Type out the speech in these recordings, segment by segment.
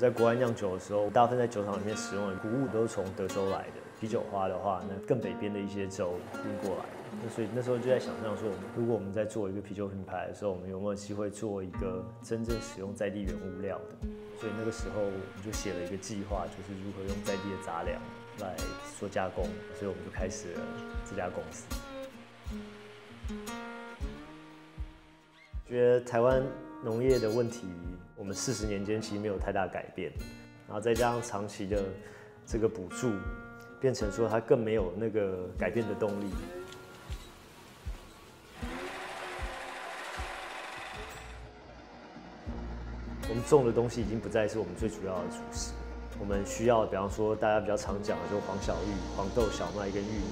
在国外酿酒的时候，大部分在酒厂里面使用的谷物都是从德州来的。啤酒花的话，那更北边的一些州运过来。那所以那时候就在想象说，如果我们在做一个啤酒品牌的时候，我们有没有机会做一个真正使用在地原物料的？所以那个时候我们就写了一个计划，就是如何用在地的杂粮来做加工。所以我们就开始了这家公司。觉得台湾农业的问题，我们40年间其实没有太大改变，然后再加上长期的这个补助，变成说它更没有那个改变的动力。我们种的东西已经不再是我们最主要的主食，我们需要，比方说大家比较常讲的，就是黄小玉、黄豆、小麦跟玉米，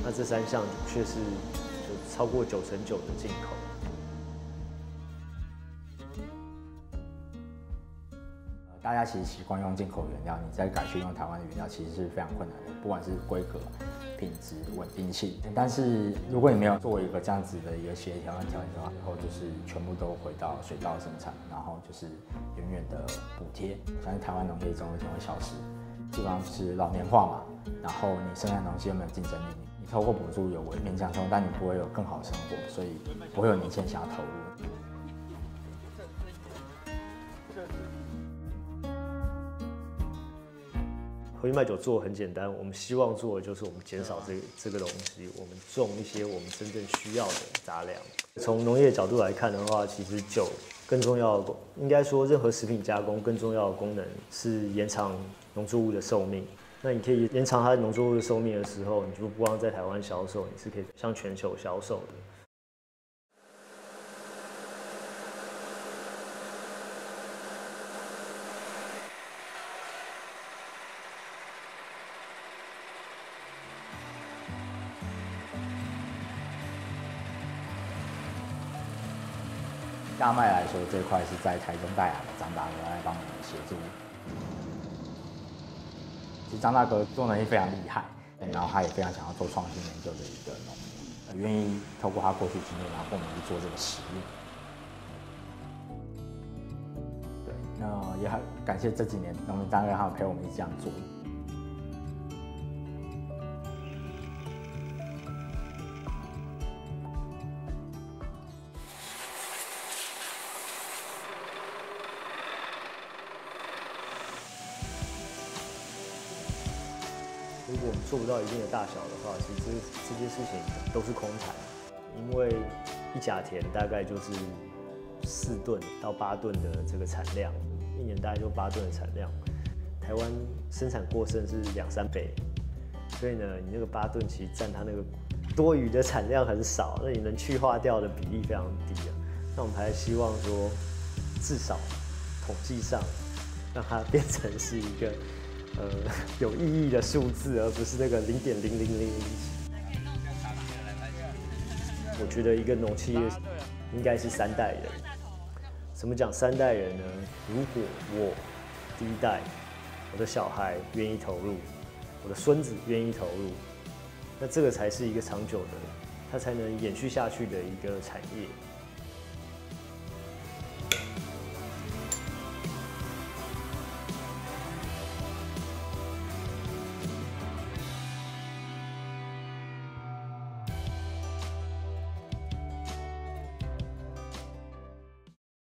那这3项却是有超过9%的进口。大家其实习惯用进口原料，你再改去用台湾的原料，其实是非常困难的，不管是规格、品质、稳定性。但是如果你没有做一个这样子的一个协调和调整的话，以后就是全部都回到水稻生产，然后就是远远的补贴。我相信台湾农业总有一天会消失，基本上是老年化嘛。然后你生产东西又没有竞争力，你透过补助有勉强成功，但你不会有更好的生活，所以不会有年轻人想要投入。合一麦酒做很简单，我们希望做的就是我们减少这个东西，我们种一些我们真正需要的杂粮。从农业角度来看的话，其实酒更重要的，应该说任何食品加工更重要的功能是延长农作物的寿命。那你可以延长它农作物的寿命的时候，你就不光在台湾销售，你是可以向全球销售的。大麦来说，这一块是在台中大雅的张大哥来帮我们协助。其实张大哥做能力非常厉害，然后他也非常想要做创新研究的一个农民，愿意透过他过去经验，然后跟我们去做这个实验。对，那也很感谢这几年农民大哥他们陪我们一起这样做。如果我们做不到一定的大小的话，其实这些事情都是空谈，因为一甲田大概就是4吨到8吨的这个产量，一年大概就8吨的产量。台湾生产过剩是2-3倍，所以呢，你那个8吨其实占它那个多余的产量很少，那你能去化掉的比例非常低啊。那我们还希望说，至少统计上让它变成是一个有意义的数字，而不是那个0.0001。我觉得一个农企业应该是3代人。怎么讲3代人呢？如果我第1代，我的小孩愿意投入，我的孙子愿意投入，那这个才是一个长久的，它才能延续下去的一个产业。